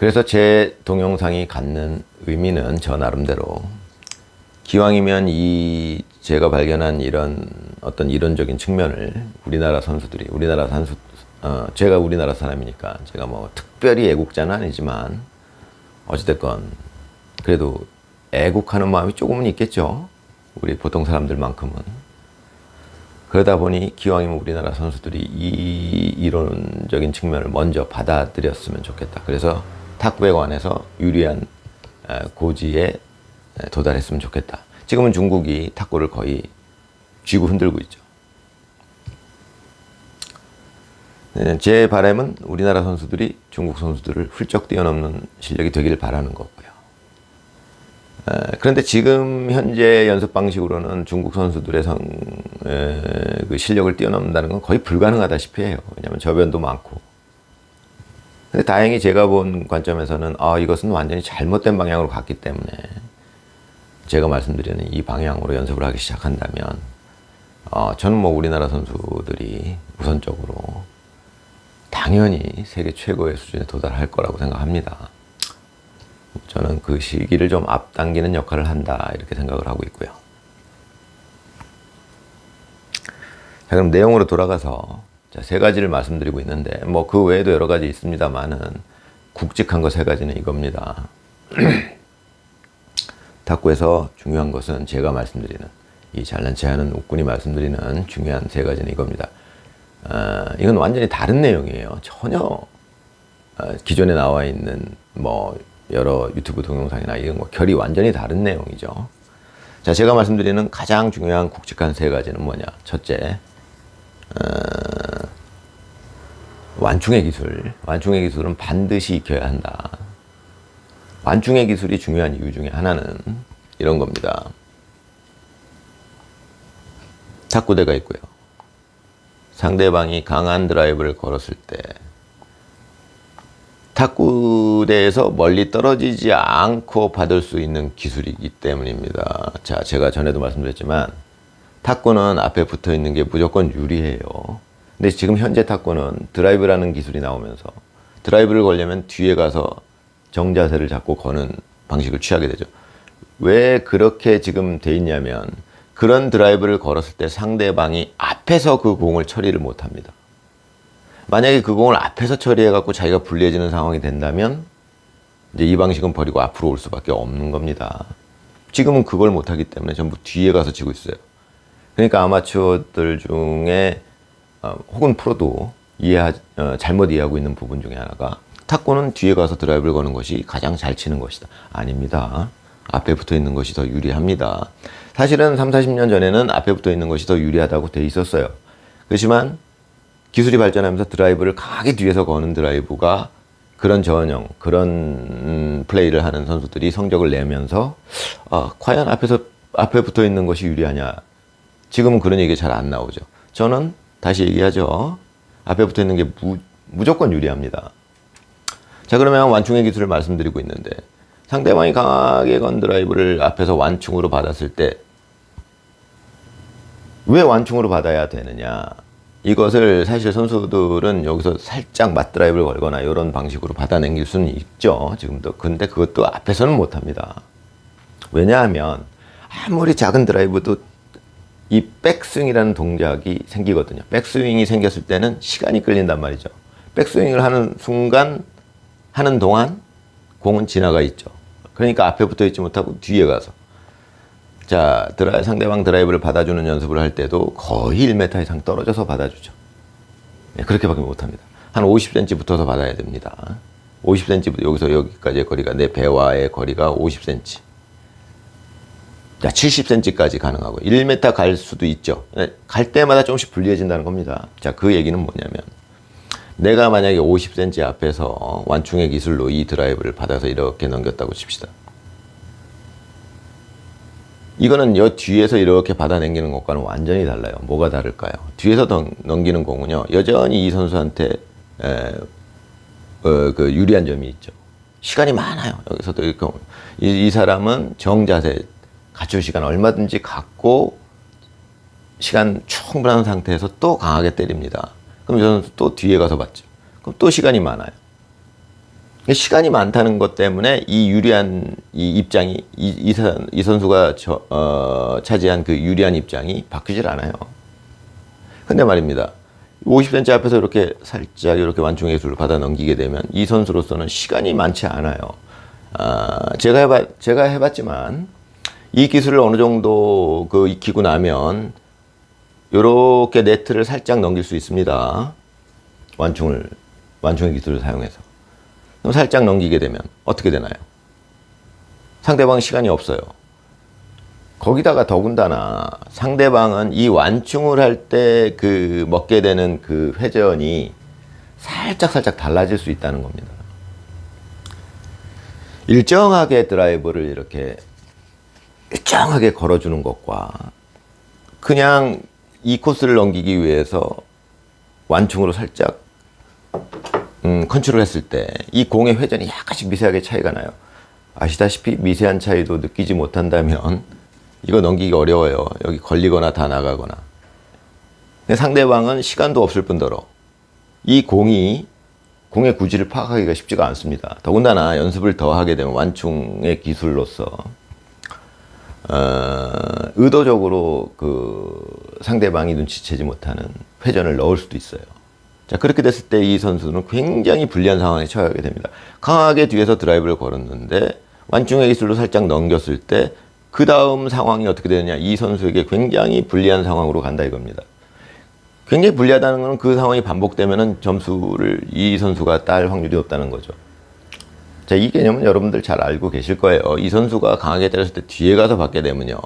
그래서 제 동영상이 갖는 의미는 저 나름대로 기왕이면 이 제가 발견한 이런 어떤 이론적인 측면을 우리나라 선수들이 제가 우리나라 사람이니까 제가 뭐 특별히 애국자는 아니지만 어찌됐건 그래도 애국하는 마음이 조금은 있겠죠. 우리 보통 사람들만큼은. 그러다 보니 기왕이면 우리나라 선수들이 이 이론적인 측면을 먼저 받아들였으면 좋겠다. 그래서 탁구에 관해서 유리한 고지에 도달했으면 좋겠다. 지금은 중국이 탁구를 거의 쥐고 흔들고 있죠. 제 바람은 우리나라 선수들이 중국 선수들을 훌쩍 뛰어넘는 실력이 되길 바라는 거고요. 그런데 지금 현재 연습 방식으로는 중국 선수들의 그 실력을 뛰어넘는다는 건 거의 불가능하다시피 해요. 왜냐하면 저변도 많고. 근데 다행히 제가 본 관점에서는 이것은 완전히 잘못된 방향으로 갔기 때문에 제가 말씀드리는 이 방향으로 연습을 하기 시작한다면 저는 뭐 우리나라 선수들이 우선적으로 당연히 세계 최고의 수준에 도달할 거라고 생각합니다. 저는 그 시기를 좀 앞당기는 역할을 한다 이렇게 생각을 하고 있고요. 자, 그럼 내용으로 돌아가서 세 가지를 말씀드리고 있는데 뭐 그 외에도 여러 가지 있습니다만은 굵직한 거 세 가지는 이겁니다. 탁구에서 중요한 것은 제가 말씀드리는 이 잘난 체하는 옥군이 말씀드리는 중요한 세 가지는 이겁니다. 이건 완전히 다른 내용이에요. 전혀 기존에 나와 있는 뭐 여러 유튜브 동영상이나 이런 거 결이 완전히 다른 내용이죠. 자, 제가 말씀드리는 가장 중요한 굵직한 세 가지는 뭐냐? 첫째, 완충의 기술. 완충의 기술은 반드시 익혀야 한다. 완충의 기술이 중요한 이유 중에 하나는 이런 겁니다. 탁구대가 있고요. 상대방이 강한 드라이브를 걸었을 때 탁구대에서 멀리 떨어지지 않고 받을 수 있는 기술이기 때문입니다. 자, 제가 전에도 말씀드렸지만 탁구는 앞에 붙어 있는 게 무조건 유리해요. 근데 지금 현재 탁구는 드라이브라는 기술이 나오면서 드라이브를 걸려면 뒤에 가서 정자세를 잡고 거는 방식을 취하게 되죠. 왜 그렇게 지금 돼 있냐면 그런 드라이브를 걸었을 때 상대방이 앞에서 그 공을 처리를 못 합니다. 만약에 그 공을 앞에서 처리해갖고 자기가 불리해지는 상황이 된다면 이제 이 방식은 버리고 앞으로 올 수밖에 없는 겁니다. 지금은 그걸 못하기 때문에 전부 뒤에 가서 치고 있어요. 그러니까 아마추어들 중에 혹은 프로도 잘못 이해하고 있는 부분 중에 하나가 탁구는 뒤에 가서 드라이브를 거는 것이 가장 잘 치는 것이다. 아닙니다. 앞에 붙어 있는 것이 더 유리합니다. 사실은 30, 40년 전에는 앞에 붙어 있는 것이 더 유리하다고 돼 있었어요. 그렇지만 기술이 발전하면서 드라이브를 강하게 뒤에서 거는 드라이브가 그런 전형, 그런 플레이를 하는 선수들이 성적을 내면서 과연 앞에 붙어 있는 것이 유리하냐? 지금은 그런 얘기 잘 안 나오죠. 저는 다시 얘기하죠. 앞에 붙어 있는 게 무조건 유리합니다. 자, 그러면 완충의 기술을 말씀드리고 있는데 상대방이 강하게 건 드라이브를 앞에서 완충으로 받았을 때 왜 완충으로 받아야 되느냐? 이것을 사실 선수들은 여기서 살짝 맞드라이브를 걸거나 이런 방식으로 받아넘길 수는 있죠. 지금도. 근데 그것도 앞에서는 못합니다. 왜냐하면 아무리 작은 드라이브도 이 백스윙이라는 동작이 생기거든요. 백스윙이 생겼을 때는 시간이 끌린단 말이죠. 백스윙을 하는 순간 하는 동안 공은 지나가 있죠. 그러니까 앞에 붙어 있지 못하고 뒤에 가서 자, 상대방 드라이브를 받아주는 연습을 할 때도 거의 1m 이상 떨어져서 받아주죠. 그렇게밖에 못합니다. 한 50cm 붙어서 받아야 됩니다. 50cm 여기서 여기까지의 거리가 내 배와의 거리가 50cm. 자, 70cm까지 가능하고 1m 갈 수도 있죠. 갈 때마다 조금씩 불리해진다는 겁니다. 자, 그 얘기는 뭐냐면 내가 만약에 50cm 앞에서 완충의 기술로 이 드라이브를 받아서 이렇게 넘겼다고 칩시다. 이거는 여 뒤에서 이렇게 받아당기는 것과는 완전히 달라요. 뭐가 다를까요? 뒤에서 넘기는 공은요, 여전히 이 선수한테 그 유리한 점이 있죠. 시간이 많아요. 여기서도 이렇게 이 사람은 정자세 갖출 시간 얼마든지 갖고 시간 충분한 상태에서 또 강하게 때립니다. 그럼 저 선수 또 뒤에 가서 받죠. 그럼 또 시간이 많아요. 시간이 많다는 것 때문에 이 유리한 이 입장이 이 선수가 차지한 그 유리한 입장이 바뀌질 않아요. 근데 말입니다. 50cm 앞에서 이렇게 살짝 이렇게 완충의 기술을 받아 넘기게 되면 이 선수로서는 시간이 많지 않아요. 제가 해봤지만 이 기술을 어느 정도 익히고 나면 이렇게 네트를 살짝 넘길 수 있습니다. 완충의 기술을 사용해서. 그럼 살짝 넘기게 되면 어떻게 되나요? 상대방 시간이 없어요. 거기다가 더군다나 상대방은 이 완충을 할 때 먹게 되는 그 회전이 살짝 달라질 수 있다는 겁니다. 일정하게 드라이버를 이렇게 일정하게 걸어주는 것과 그냥 이 코스를 넘기기 위해서 완충으로 살짝 컨트롤 했을 때 이 공의 회전이 약간씩 미세하게 차이가 나요. 아시다시피 미세한 차이도 느끼지 못한다면 이거 넘기기 어려워요. 여기 걸리거나 다 나가거나. 근데 상대방은 시간도 없을 뿐더러 이 공의 구질을 파악하기가 쉽지가 않습니다. 더군다나 연습을 더 하게 되면 완충의 기술로서 의도적으로 상대방이 눈치채지 못하는 회전을 넣을 수도 있어요. 자, 그렇게 됐을 때 이 선수는 굉장히 불리한 상황에 처하게 됩니다. 강하게 뒤에서 드라이브를 걸었는데 완충의 기술로 살짝 넘겼을 때 그 다음 상황이 어떻게 되느냐, 이 선수에게 굉장히 불리한 상황으로 간다 이겁니다. 굉장히 불리하다는 것은 그 상황이 반복되면은 점수를 이 선수가 딸 확률이 없다는 거죠. 자, 이 개념은 여러분들 잘 알고 계실 거예요. 이 선수가 강하게 때렸을 때 뒤에 가서 받게 되면요,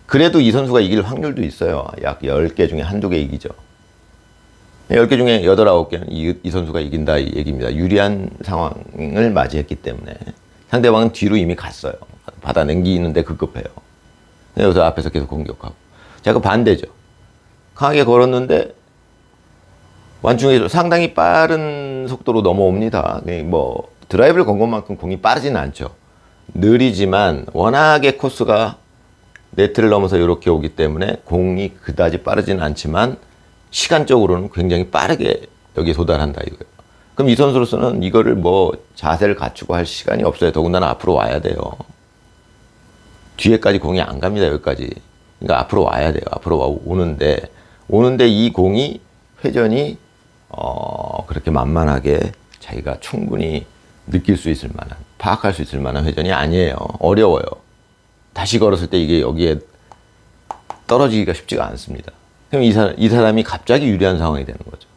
그래도 이 선수가 이길 확률도 있어요. 약 10개 중에 한두 개 이기죠. 10개 중에 8, 9개는 이 선수가 이긴다 이 얘기입니다. 유리한 상황을 맞이했기 때문에. 상대방은 뒤로 이미 갔어요. 받아 넘기는데 급급해요. 여기서 앞에서 계속 공격하고. 자, 그 반대죠. 강하게 걸었는데 완충해서 상당히 빠른 속도로 넘어옵니다. 드라이브를 건 것만큼 공이 빠르지는 않죠. 느리지만 워낙에 코스가 네트를 넘어서 이렇게 오기 때문에 공이 그다지 빠르지는 않지만 시간적으로는 굉장히 빠르게 여기에 도달한다 이거예요. 그럼 이 선수로서는 이거를 자세를 갖추고 할 시간이 없어요. 더군다나 앞으로 와야 돼요. 뒤에까지 공이 안 갑니다. 여기까지. 그러니까 앞으로 와야 돼요. 앞으로 오는데 이 공이 회전이 그렇게 만만하게 자기가 충분히 느낄 수 있을 만한, 파악할 수 있을 만한 회전이 아니에요. 어려워요. 다시 걸었을 때 이게 여기에 떨어지기가 쉽지가 않습니다. 그럼 이 사람이 갑자기 유리한 상황이 되는 거죠.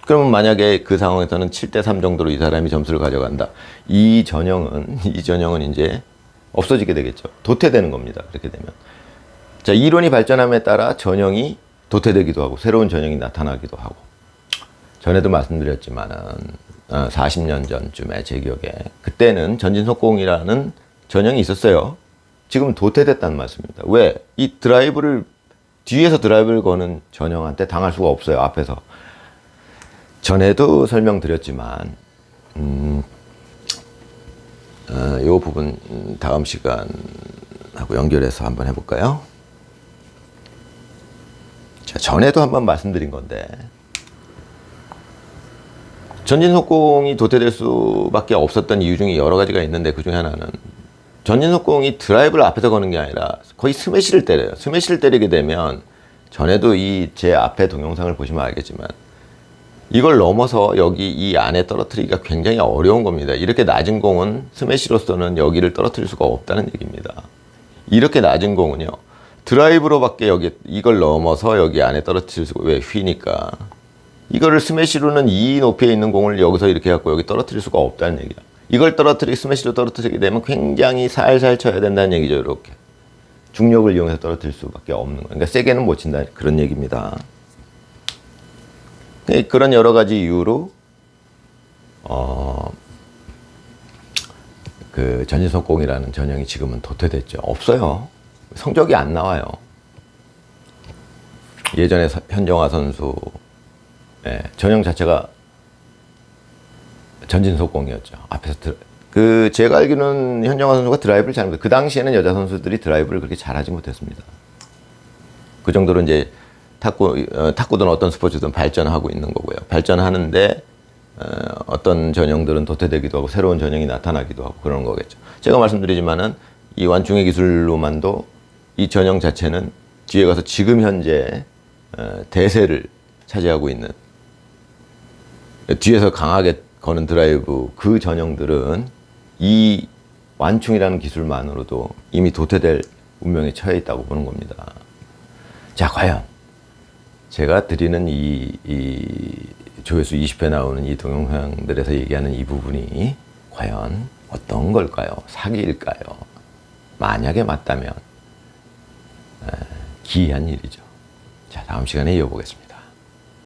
그러면 만약에 그 상황에서는 7대3 정도로 이 사람이 점수를 가져간다. 이 전형은 이제 없어지게 되겠죠. 도태되는 겁니다. 그렇게 되면. 자, 이론이 발전함에 따라 전형이 도태되기도 하고 새로운 전형이 나타나기도 하고. 전에도 말씀드렸지만은 40년 전쯤에 제 기억에 그때는 전진속공이라는 전형이 있었어요. 지금 도태됐다는 말씀입니다. 왜? 이 뒤에서 드라이브를 거는 전형한테 당할 수가 없어요. 앞에서. 전에도 설명드렸지만 이 부분 다음 시간하고 연결해서 한번 해볼까요? 자, 전에도 한번 말씀드린 건데 전진속공이 도태될 수밖에 없었던 이유 중에 여러 가지가 있는데 그 중에 하나는 전진속공이 드라이브를 앞에서 거는 게 아니라 거의 스매시를 때려요. 스매시를 때리게 되면 전에도 제 앞에 동영상을 보시면 알겠지만 이걸 넘어서 여기 이 안에 떨어뜨리기가 굉장히 어려운 겁니다. 이렇게 낮은 공은 스매시로서는 여기를 떨어뜨릴 수가 없다는 얘기입니다. 이렇게 낮은 공은요, 드라이브로밖에 이걸 넘어서 여기 안에 떨어뜨릴 수가, 왜? 휘니까. 이거를 스매시로는 이 높이에 있는 공을 여기서 이렇게 갖고 여기 떨어뜨릴 수가 없다는 얘기야. 이걸 스매시로 떨어뜨리게 되면 굉장히 살살 쳐야 된다는 얘기죠. 이렇게 중력을 이용해서 떨어뜨릴 수밖에 없는 거예요. 그러니까 세게는 못 친다, 그런 얘기입니다. 그런 여러 가지 이유로 그 전진속공이라는 전형이 지금은 도태됐죠. 없어요. 성적이 안 나와요. 예전에 현정화 선수 전형 자체가 전진속공이었죠. 앞에서 제가 알기로는 현정화 선수가 드라이브를 잘 못해요. 그 당시에는 여자 선수들이 드라이브를 그렇게 잘하지 못했습니다. 그 정도로 이제 탁구든 어떤 스포츠든 발전하고 있는 거고요. 발전하는데 어떤 전형들은 도태되기도 하고 새로운 전형이 나타나기도 하고 그런 거겠죠. 제가 말씀드리지만은 이 완충의 기술로만도 이 전형 자체는 뒤에 가서 지금 현재 대세를 차지하고 있는, 뒤에서 강하게 거는 드라이브 그 전형들은 이 완충이라는 기술만으로도 이미 도태될 운명에 처해 있다고 보는 겁니다. 자, 과연 제가 드리는 이 조회수 20회 나오는 이 동영상들에서 얘기하는 이 부분이 과연 어떤 걸까요? 사기일까요? 만약에 맞다면 기이한 일이죠. 자, 다음 시간에 이어보겠습니다.